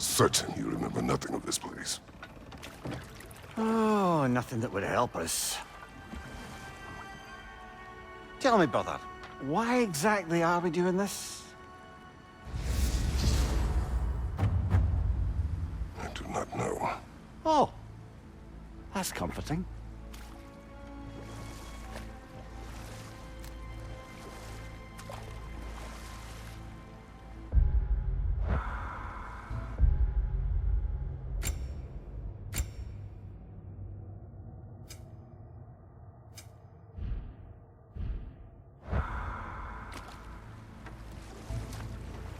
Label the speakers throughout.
Speaker 1: certain you remember nothing of this place.
Speaker 2: Oh, nothing that would help us. Tell me, brother, why exactly are we doing this?
Speaker 1: I do not know.
Speaker 2: Oh, that's comforting.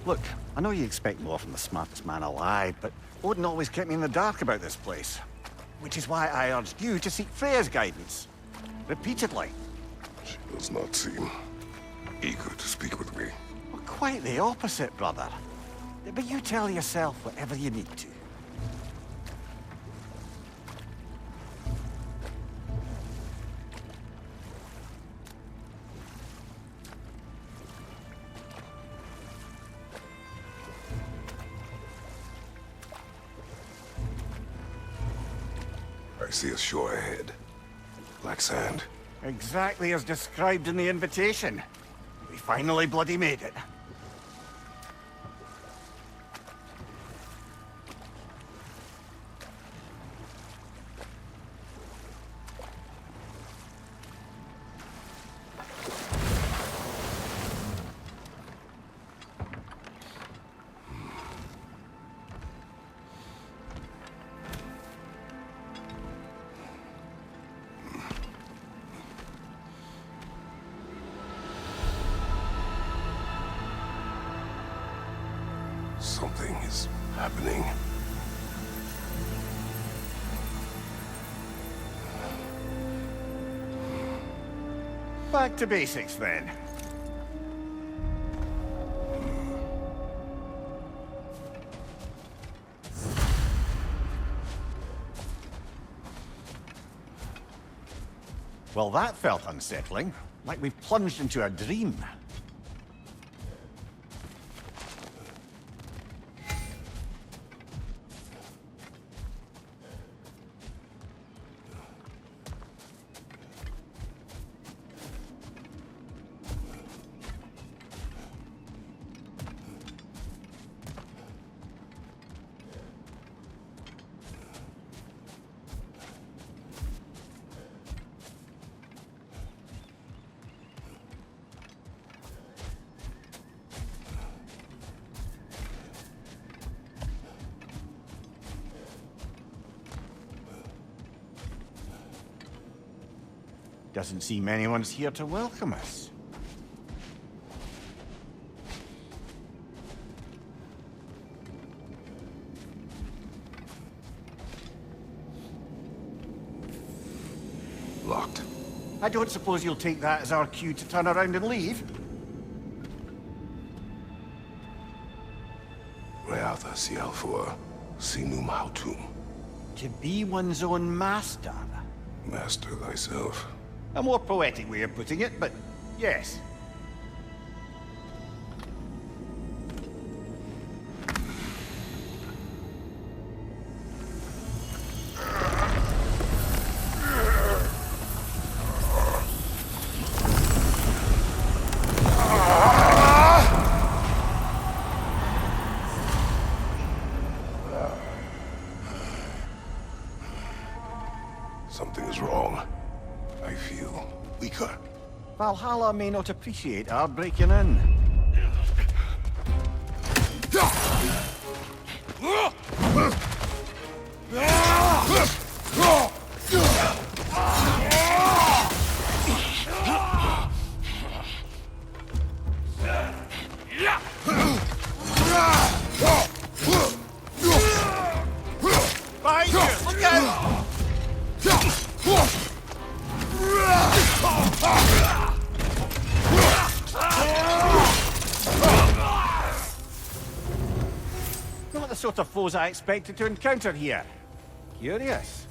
Speaker 2: Look, I know you expect more from the smartest man alive, but Odin always kept me in the dark about this place. Which is why I urged you to seek Freya's guidance. Repeatedly.
Speaker 1: She does not seem eager to speak with me.
Speaker 2: Well, quite the opposite, brother. But you tell yourself whatever you need to.
Speaker 1: I see a shore ahead. Black sand.
Speaker 2: Exactly as described in the invitation. We finally bloody made it.
Speaker 1: Something is happening.
Speaker 2: Back to basics, then. Well, that felt unsettling. Like we've plunged into a dream. Doesn't seem anyone's here to welcome us.
Speaker 1: Locked.
Speaker 2: I don't suppose you'll take that as our cue to turn around and leave?
Speaker 1: Reatha Sialfur, Sinum Hautum.
Speaker 2: To be one's own master.
Speaker 1: Master thyself.
Speaker 2: A more poetic way of putting it, but yes.
Speaker 1: Something is wrong. I feel weaker.
Speaker 2: Valhalla may not appreciate our breaking in. Behind you! Look out! Not the sort of foes I expected to encounter here. Curious.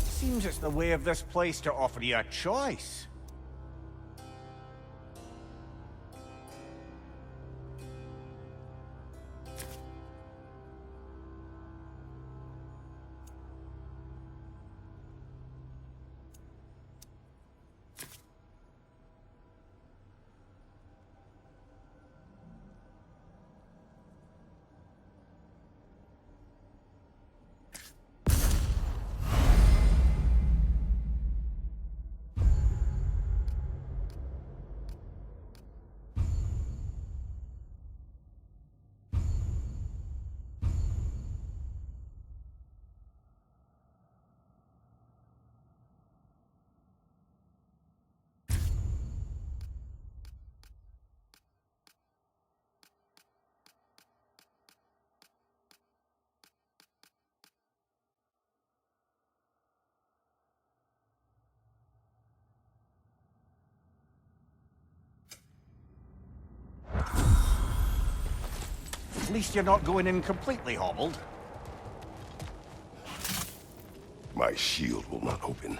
Speaker 2: Seems it's the way of this place to offer you a choice. least you're not going in completely hobbled.
Speaker 1: My shield will not open.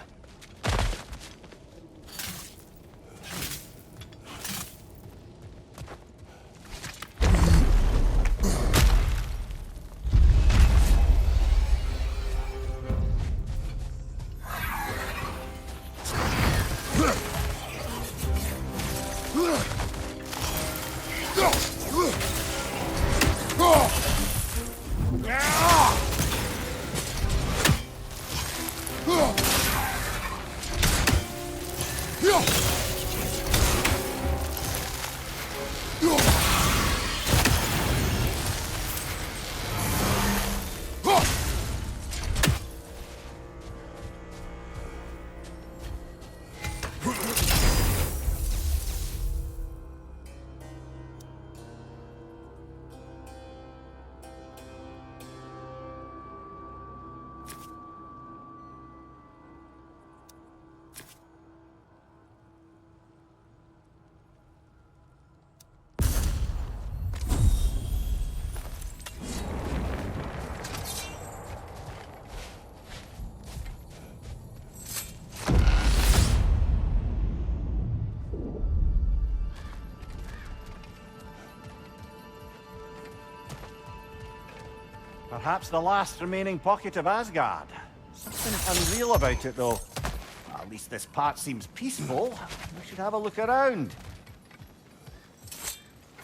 Speaker 2: Perhaps the last remaining pocket of Asgard. Something unreal about it, though. At least this part seems peaceful. We should have a look around.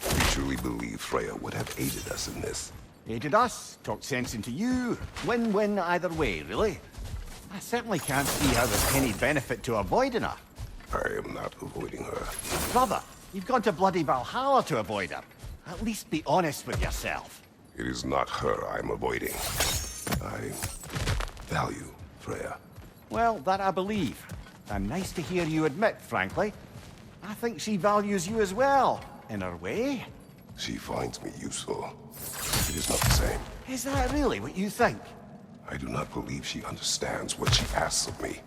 Speaker 1: You truly believe Freya would have aided us in this?
Speaker 2: Aided us, talked sense into you. Win-win either way, really. I certainly can't see how there's any benefit to avoiding her.
Speaker 1: I am not avoiding her.
Speaker 2: Brother, you've gone to bloody Valhalla to avoid her. At least be honest with yourself.
Speaker 1: It is not her I am avoiding. I value Freya.
Speaker 2: Well, that I believe. And nice to hear you admit, frankly. I think she values you as well, in her way.
Speaker 1: She finds me useful. It is not the same.
Speaker 2: Is that really what you think?
Speaker 1: I do not believe she understands what she asks of me.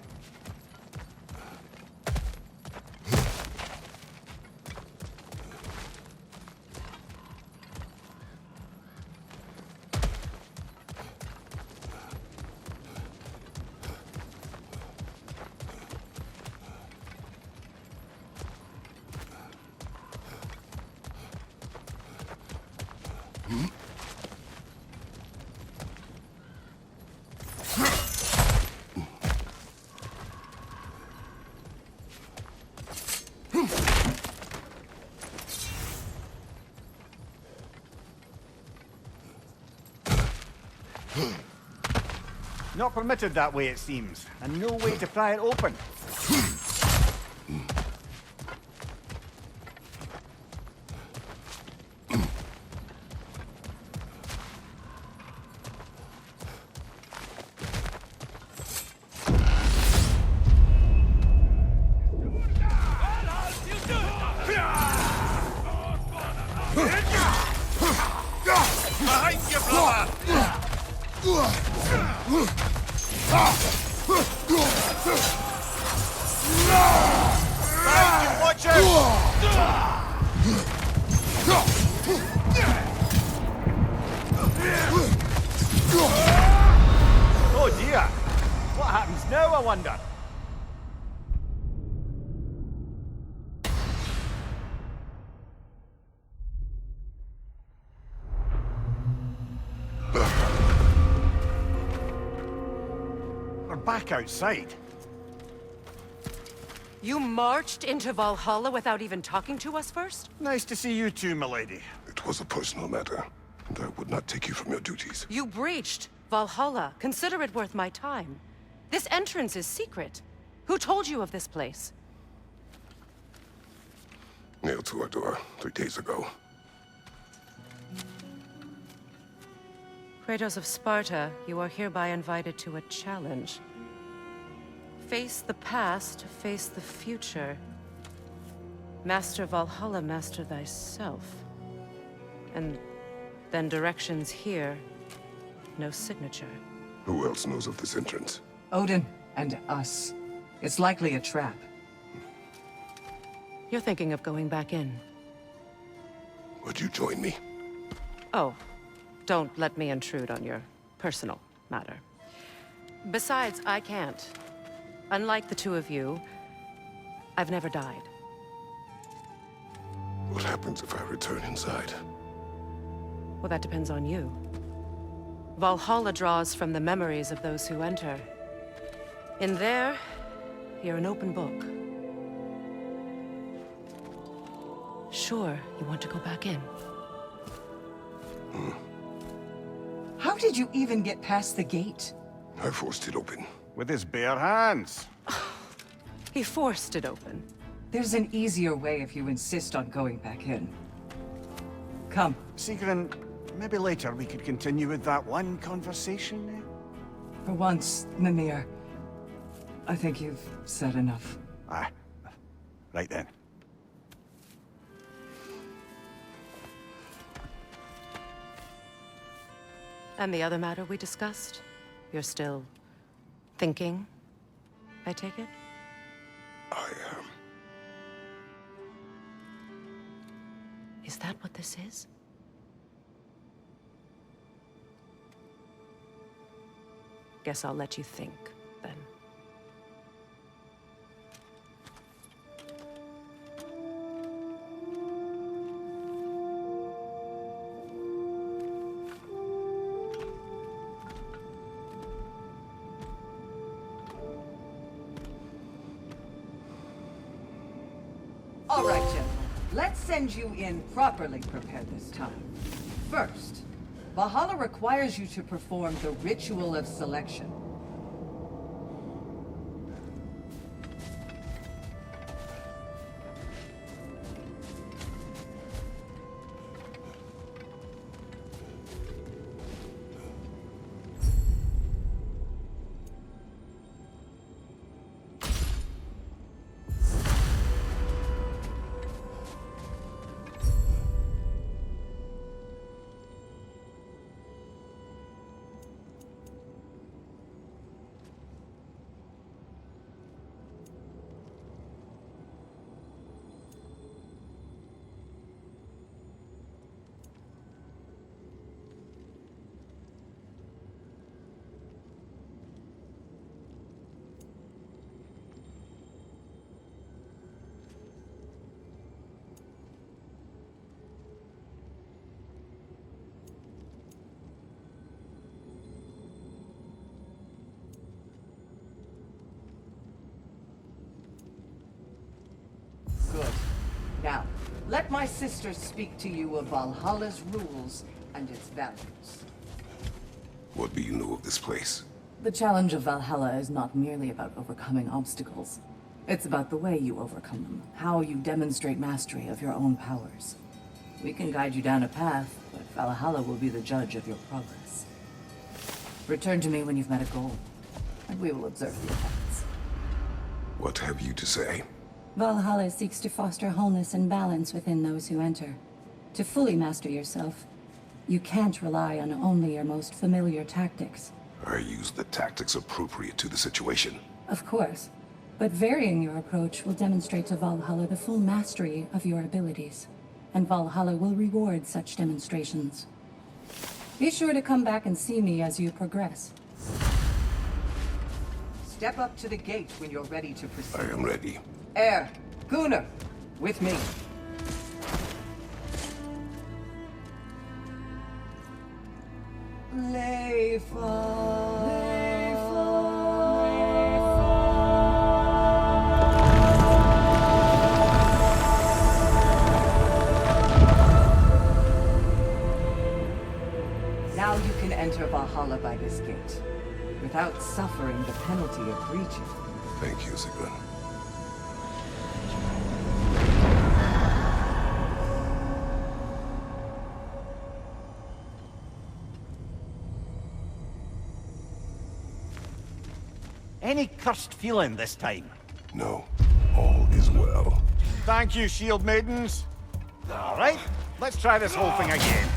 Speaker 2: Not permitted that way, it seems, and no way to pry it open.
Speaker 3: Behind you, brother! Behind you, watch
Speaker 2: Oh dear! What happens now, I wonder? We're back outside.
Speaker 4: You marched into Valhalla without even talking to us first?
Speaker 2: Nice to see you too, milady.
Speaker 1: It was a personal matter, and I would not take you from your duties.
Speaker 4: You breached Valhalla. Consider it worth my time. This entrance is secret. Who told you of this place?
Speaker 1: Nailed to our door 3 days ago.
Speaker 4: Kratos of Sparta, you are hereby invited to a challenge. Face the past, face the future. Master Valhalla, master thyself. And then directions here, no signature.
Speaker 1: Who else knows of this entrance?
Speaker 5: Odin and us. It's likely a trap.
Speaker 4: You're thinking of going back in.
Speaker 1: Would you join me?
Speaker 4: Oh, Don't let me intrude on your personal matter. Besides, I can't. Unlike the two of you, I've never died.
Speaker 1: What happens if I return inside?
Speaker 4: Well, that depends on you. Valhalla draws from the memories of those who enter. In there, you're an open book. Sure, you want to go back in.
Speaker 5: How did you even get past the gate?
Speaker 1: I forced it open.
Speaker 2: With his bare hands.
Speaker 4: He forced it open.
Speaker 5: There's an easier way if you insist on going back in. Come.
Speaker 2: Sigrun, maybe later we could continue with that one conversation, eh?
Speaker 5: For once, Mimir, I think you've said enough.
Speaker 2: Ah, right then.
Speaker 4: And the other matter we discussed? You're still thinking, I take it?
Speaker 1: I am.
Speaker 4: Is that what this is? Guess I'll let you think, then.
Speaker 5: All right, gentlemen. Let's send you in properly prepared this time. First, Valhalla requires you to perform the Ritual of Selection. Good. Now, let my sister speak to you of Valhalla's rules and its values.
Speaker 1: What do you know of this place?
Speaker 6: The challenge of Valhalla is not merely about overcoming obstacles. It's about the way you overcome them, how you demonstrate mastery of your own powers. We can guide you down a path, but Valhalla will be the judge of your progress. Return to me when you've met a goal, and we will observe the effects.
Speaker 1: What have you to say?
Speaker 6: Valhalla seeks to foster wholeness and balance within those who enter. To fully master yourself, you can't rely on only your most familiar tactics.
Speaker 1: I use the tactics appropriate to the situation.
Speaker 6: Of course, but varying your approach will demonstrate to Valhalla the full mastery of your abilities, and Valhalla will reward such demonstrations. Be sure to come back and see me as you progress.
Speaker 5: Step up to the gate when you're ready to proceed.
Speaker 1: I am ready.
Speaker 5: Air, Gunnar, with me. Now you can enter Valhalla by this gate, without suffering the penalty of breaching.
Speaker 1: Thank you, Sigrun.
Speaker 2: Any cursed feeling this time?
Speaker 1: No, all is well.
Speaker 2: Thank you, shield maidens. All right, let's try this whole thing again.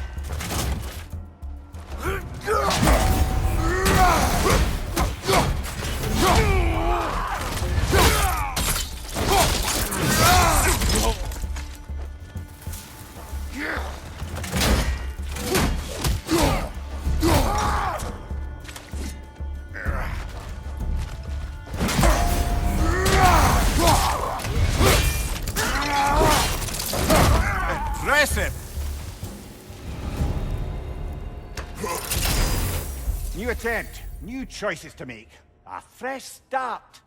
Speaker 2: New attempt, new choices to make. A fresh start.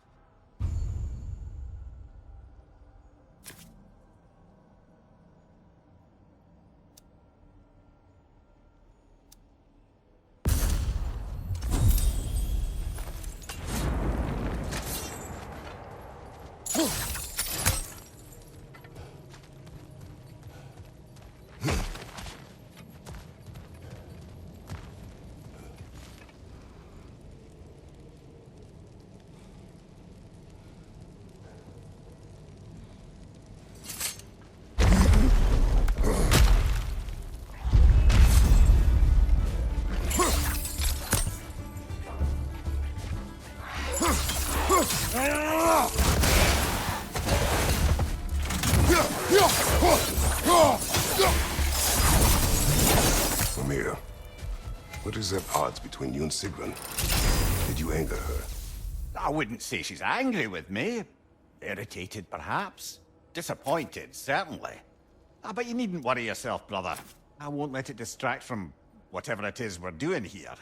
Speaker 1: Amir, what is at odds between you and Sigrun? Did you anger her?
Speaker 2: I wouldn't say she's angry with me. Irritated, perhaps. Disappointed, certainly. But you needn't worry yourself, brother. I won't let it distract from whatever it is we're doing here.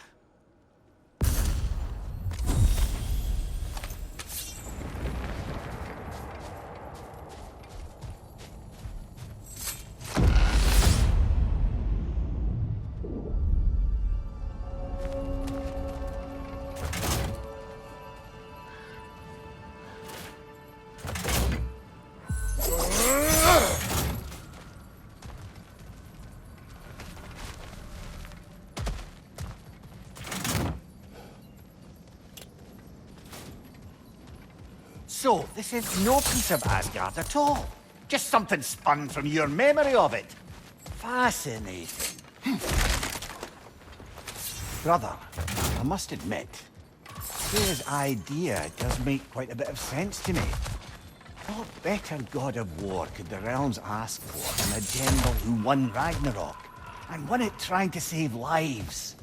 Speaker 2: So, this is no piece of Asgard at all. Just something spun from your memory of it. Fascinating. Brother, I must admit, Freya's idea does make quite a bit of sense to me. What better god of war could the realms ask for than a general who won Ragnarok, and won it trying to save lives?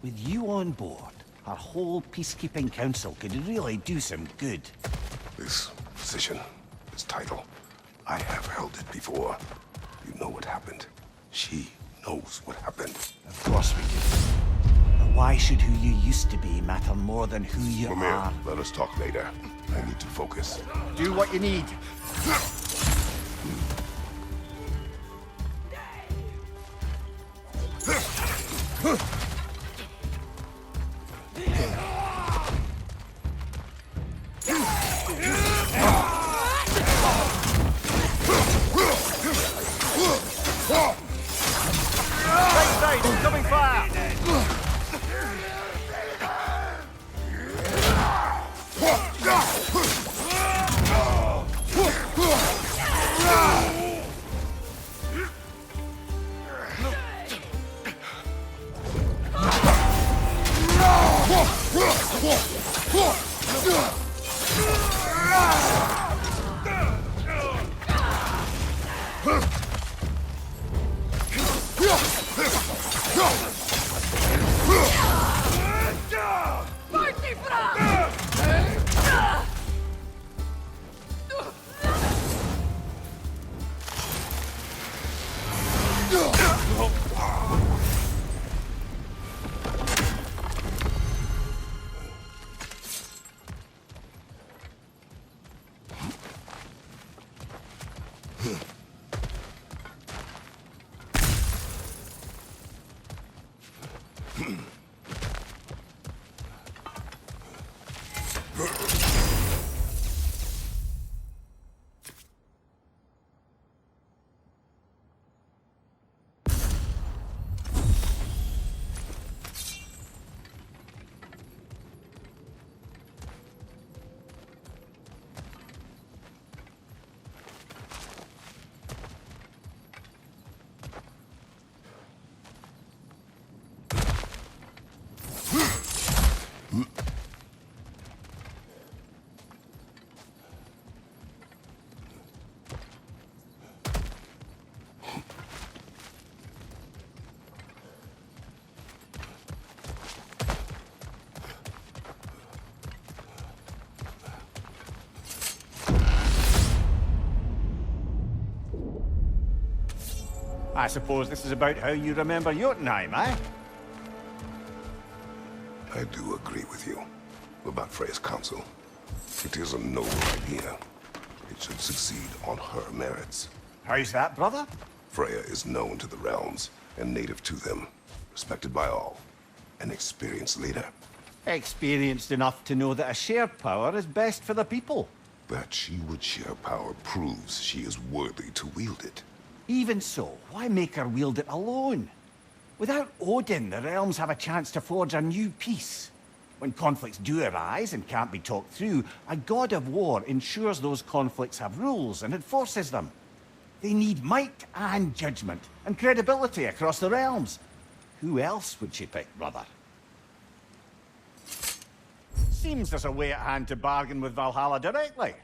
Speaker 2: With you on board, our whole peacekeeping council could really do some good.
Speaker 1: This position, this title, I have held it before. You know what happened. She knows what happened.
Speaker 2: Of course we do. But why should who you used to be matter more than who you
Speaker 1: Amir,
Speaker 2: are?
Speaker 1: let us talk later. I need to focus.
Speaker 2: Do what you need. Right side, incoming fire! I suppose this is about how you remember Jotunheim, eh?
Speaker 1: I do agree with you about Freya's council. It is a noble idea. It should succeed on her merits.
Speaker 2: How's that, brother?
Speaker 1: Freya is known to the realms and native to them, respected by all. An experienced leader.
Speaker 2: Experienced enough to know that a shared power is best for the people.
Speaker 1: That she would share power proves she is worthy to wield it.
Speaker 2: Even so, why make her wield it alone? Without Odin, the realms have a chance to forge a new peace. When conflicts do arise and can't be talked through, a god of war ensures those conflicts have rules and enforces them. They need might and judgment, and credibility across the realms. Who else would she pick, brother? Seems there's a way at hand to bargain with Valhalla directly.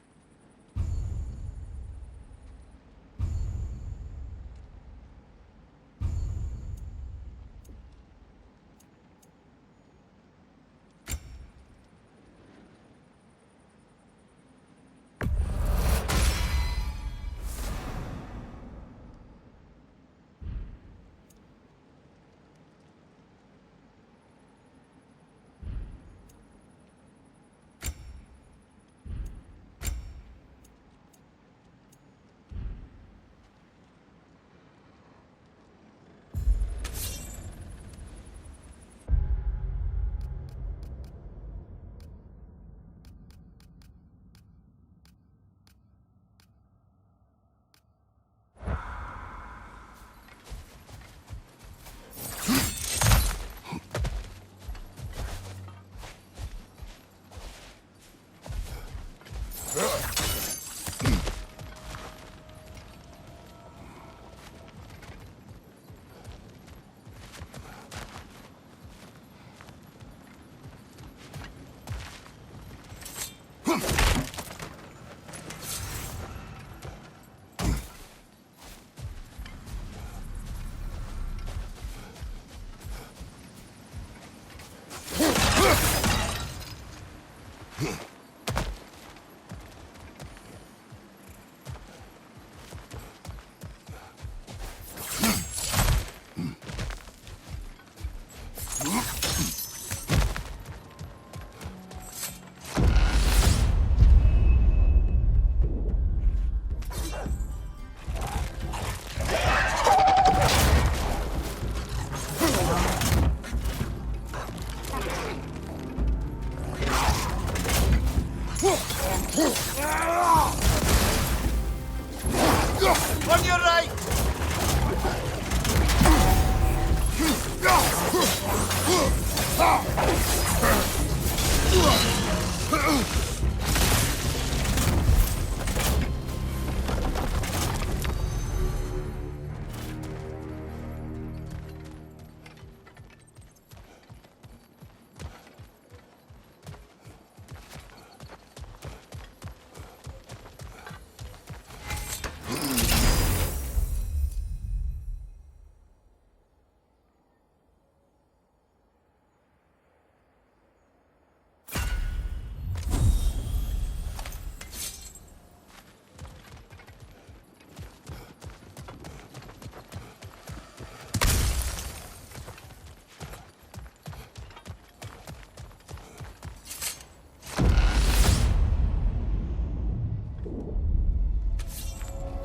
Speaker 3: On your right!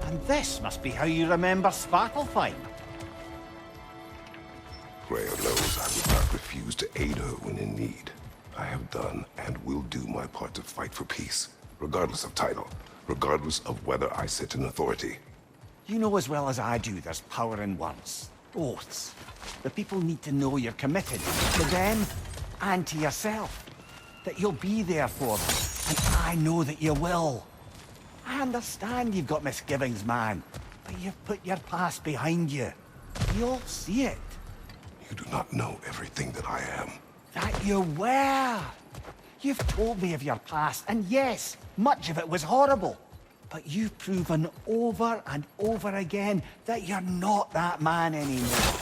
Speaker 2: And this must be how you remember Svartalfheim.
Speaker 1: Freya knows I would not refuse to aid her when in need. I have done and will do my part to fight for peace, regardless of title, regardless of whether I sit in authority.
Speaker 2: You know as well as I do there's power in words. Oaths. The people need to know you're committed to them and to yourself. That you'll be there for them. And I know that you will. I understand you've got misgivings, man. But you've put your past behind you. We all see it.
Speaker 1: You do not know everything that I am.
Speaker 2: That you were. You've told me of your past, and yes, much of it was horrible. But you've proven over and over again that you're not that man anymore.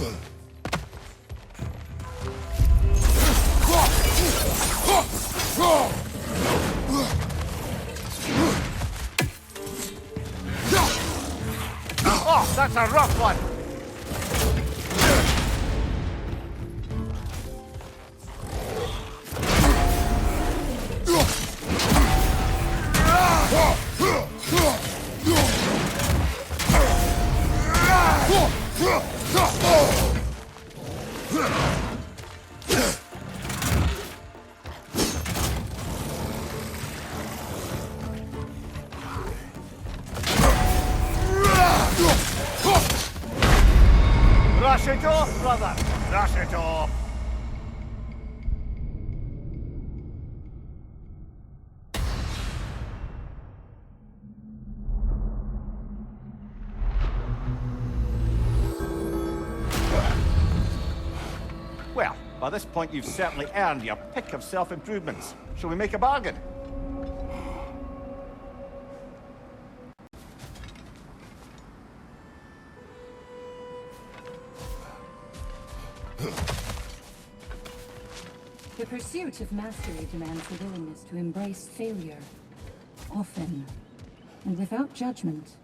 Speaker 2: Oh, that's a rough one! Brush it off, brother! Brush it off! Well, by this point you've certainly earned your pick of self-improvements. Shall we make a bargain?
Speaker 7: The pursuit of mastery demands the willingness to embrace failure, often, and without judgment.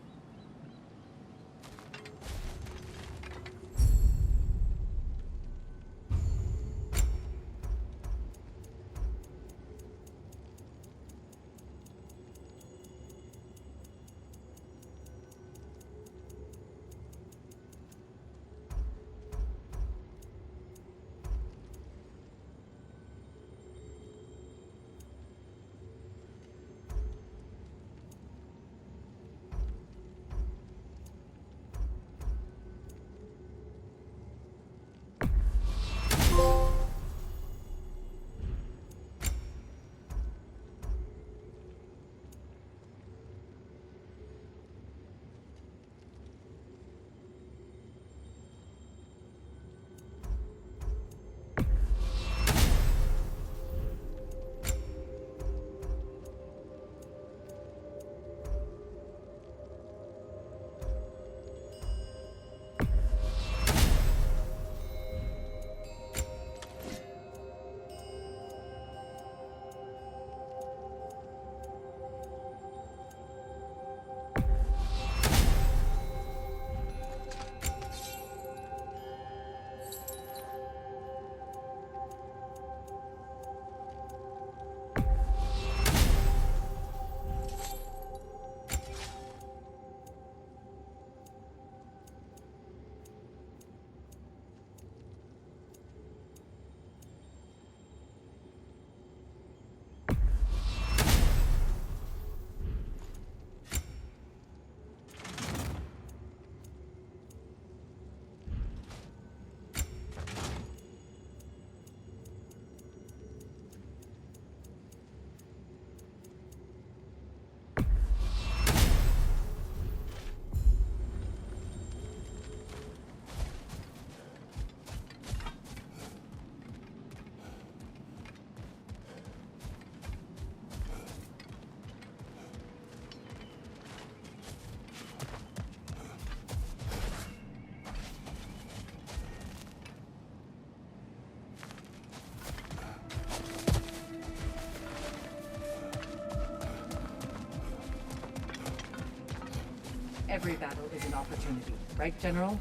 Speaker 5: Every battle is an opportunity, right, General?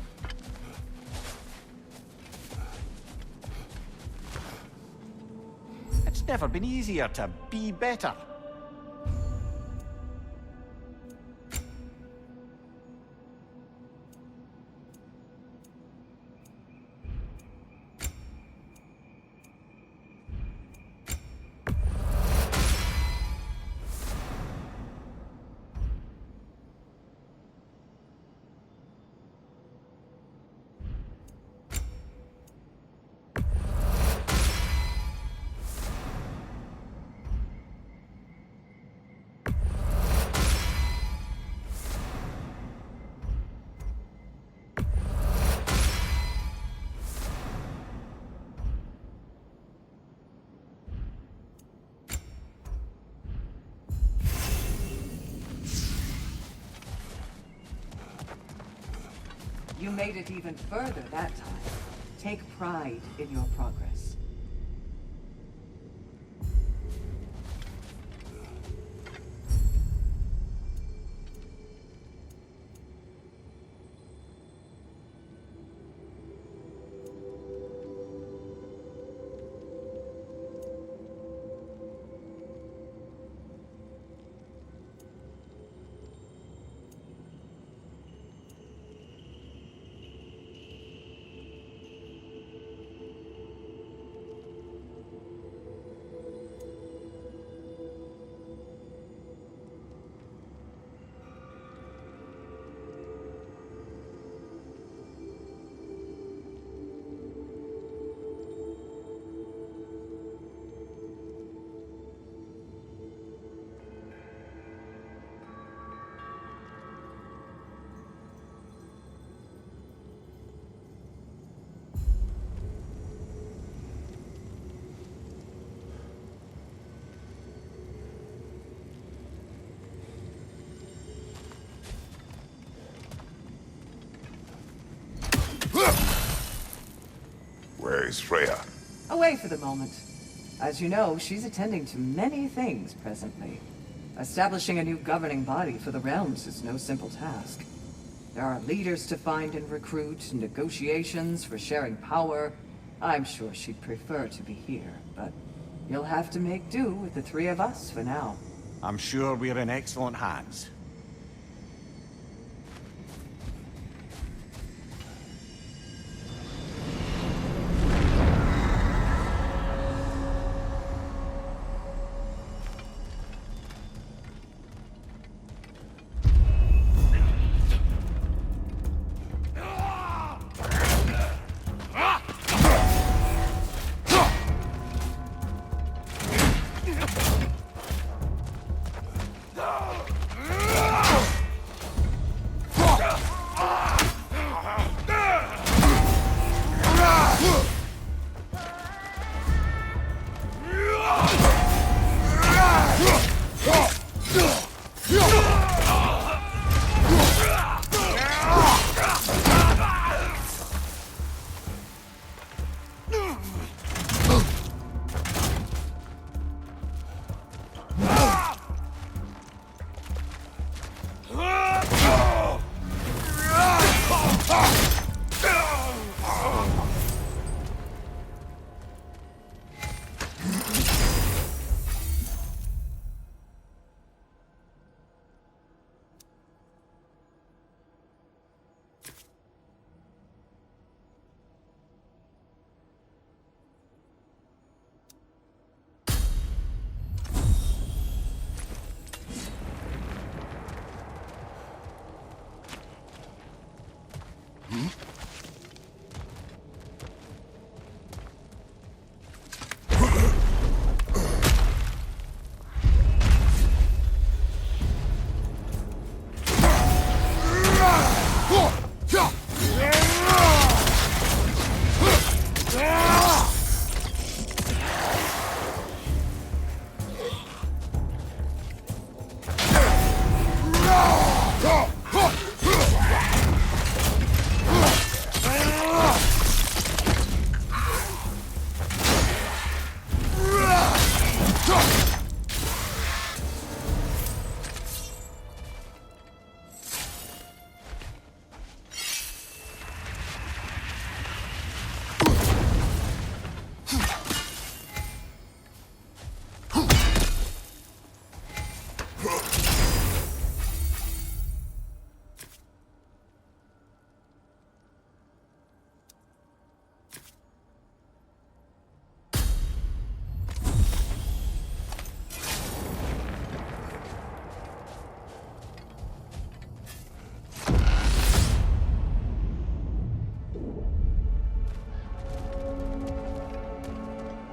Speaker 2: It's never been easier to be better.
Speaker 5: made it even further that time. Take pride in your progress.
Speaker 1: Where is Freya?
Speaker 5: Away for the moment. As you know, she's attending to many things presently. Establishing a new governing body for the realms is no simple task. There are leaders to find and recruit, negotiations for sharing power. I'm sure she'd prefer to be here, but you'll have to make do with the three of us for now.
Speaker 2: I'm sure we're in excellent hands.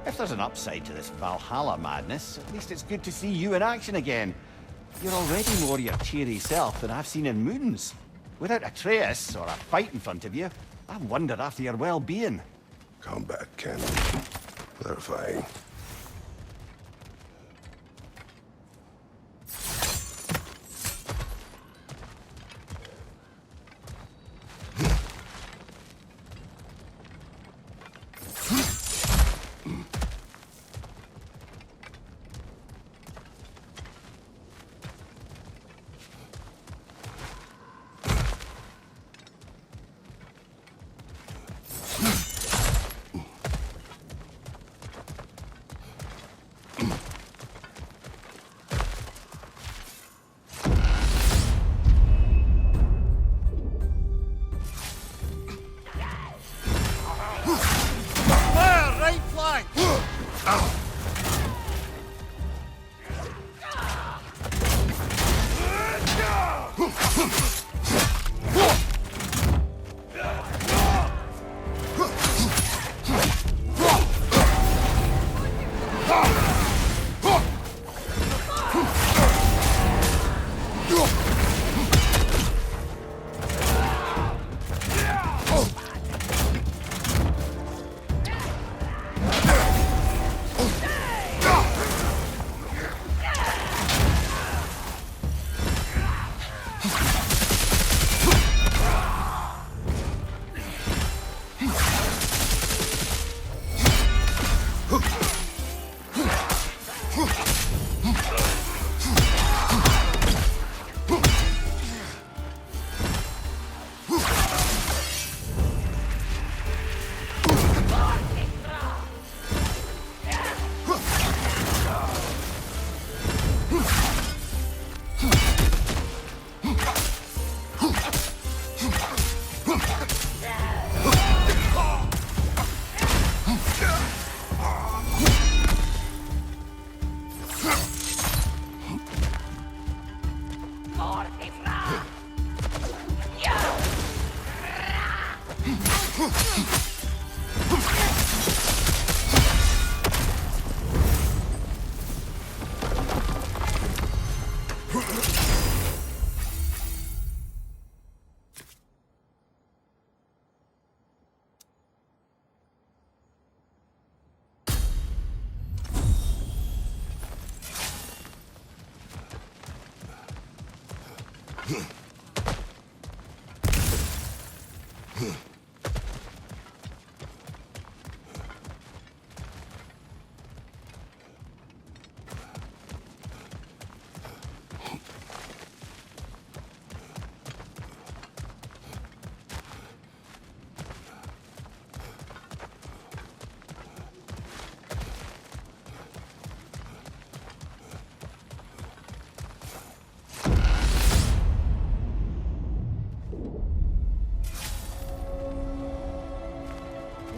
Speaker 2: If there's an upside to this Valhalla madness, at least it's good to see you in action again. You're already more your cheery self than I've seen in moons. Without Atreus or a fight in front of you, I wonder after your well-being.
Speaker 1: Combat cannon. Clarifying.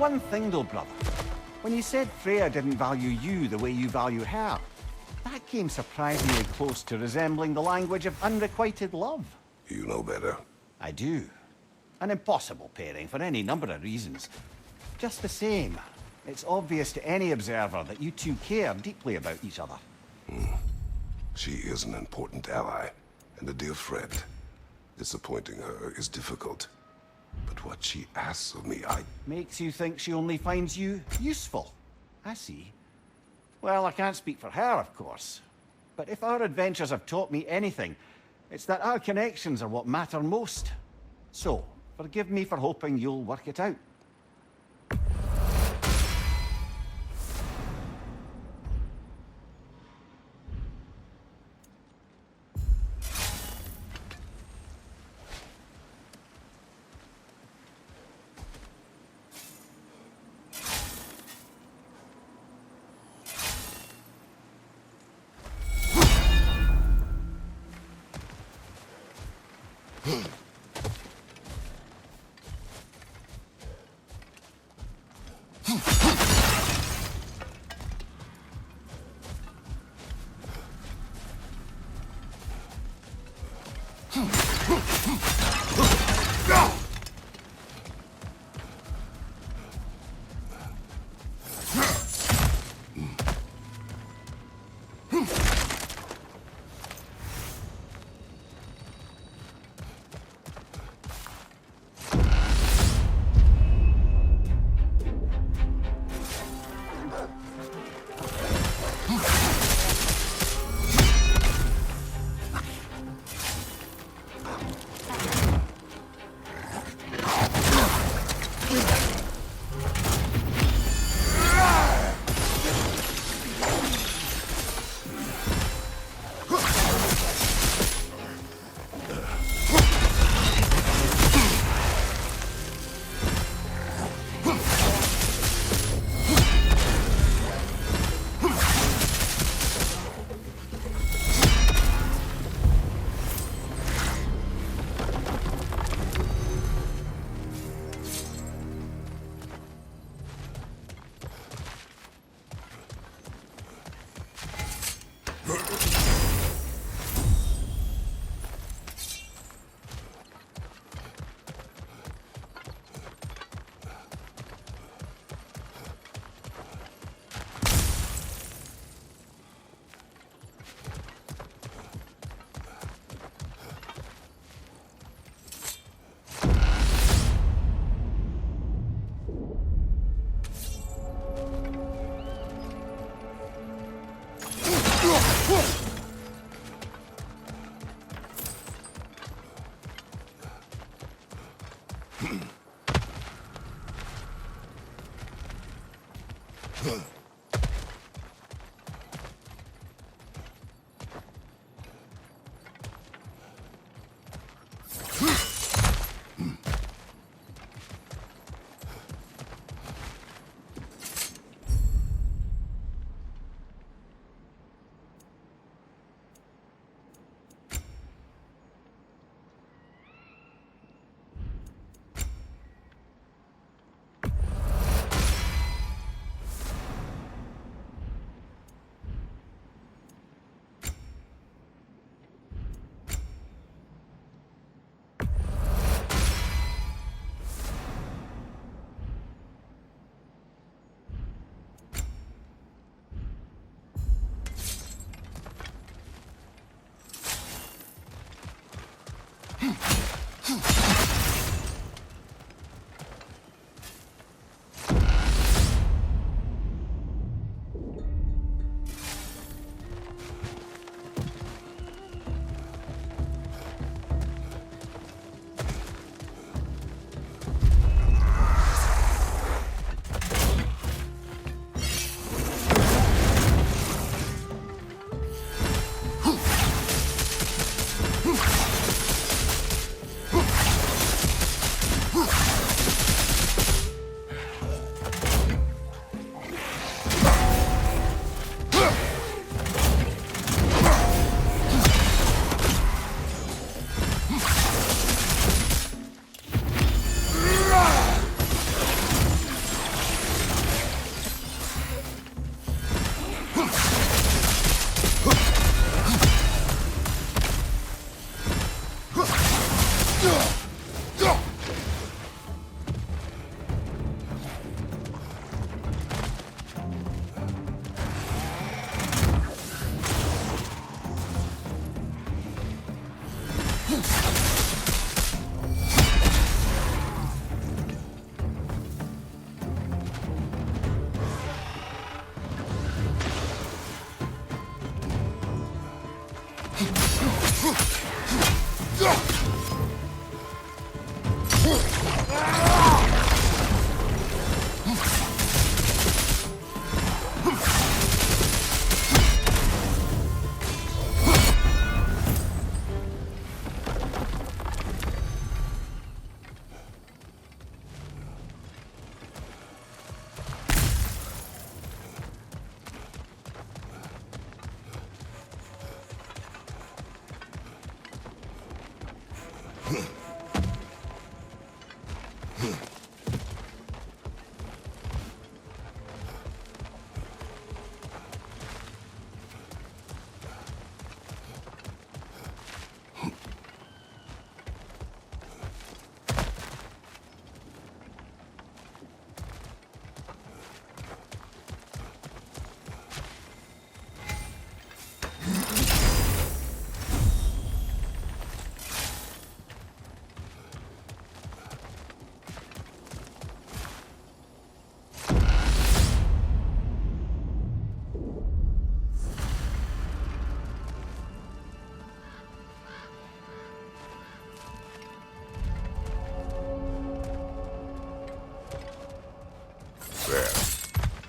Speaker 2: One thing though, brother. When you said Freya didn't value you the way you value her, that came surprisingly close to resembling the language of unrequited love.
Speaker 1: You know better.
Speaker 2: I do. An impossible pairing for any number of reasons. Just the same, it's obvious to any observer that you two care deeply about each other.
Speaker 1: She is an important ally and a dear friend. Disappointing her is difficult. But what she asks of me,
Speaker 2: Makes you think she only finds you useful. I see. Well, I can't speak for her, of course. But if our adventures have taught me anything, it's that our connections are what matter most. So, forgive me for hoping you'll work it out.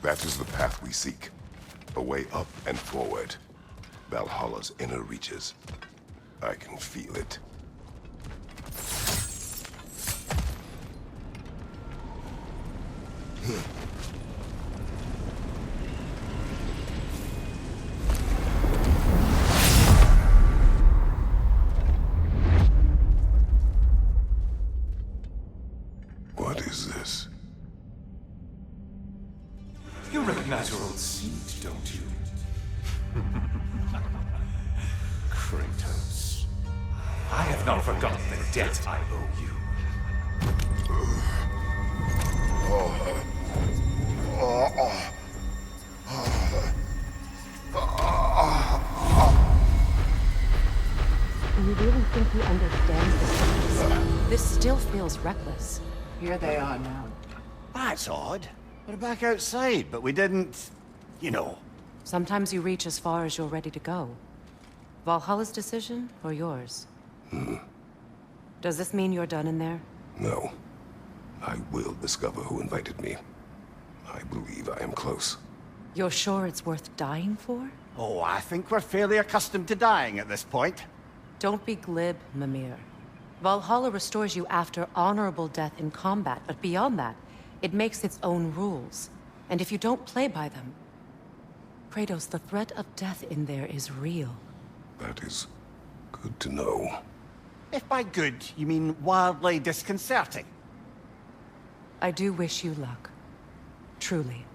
Speaker 1: That is the path we seek. A way up and forward. Valhalla's inner reaches. I can feel it. What is this?
Speaker 8: You recognize your old seat, don't you? Kratos. I have not forgotten the debt I owe you.
Speaker 4: You really think he understands this? This still feels reckless.
Speaker 5: Here they are now.
Speaker 2: That's odd. We're back outside, but we didn't... you know.
Speaker 4: Sometimes you reach as far as you're ready to go. Valhalla's decision, or yours? Does this mean you're done in there?
Speaker 1: No. I will discover who invited me. I believe I am close.
Speaker 4: You're sure it's worth dying for?
Speaker 2: Oh, I think we're fairly accustomed to dying at this point.
Speaker 4: Don't be glib, Mimir. Valhalla restores you after honorable death in combat, but beyond that, it makes its own rules. And if you don't play by them... Kratos, the threat of death in there is real.
Speaker 1: That is good to know.
Speaker 2: If by good, you mean wildly disconcerting.
Speaker 4: I do wish you luck. Truly.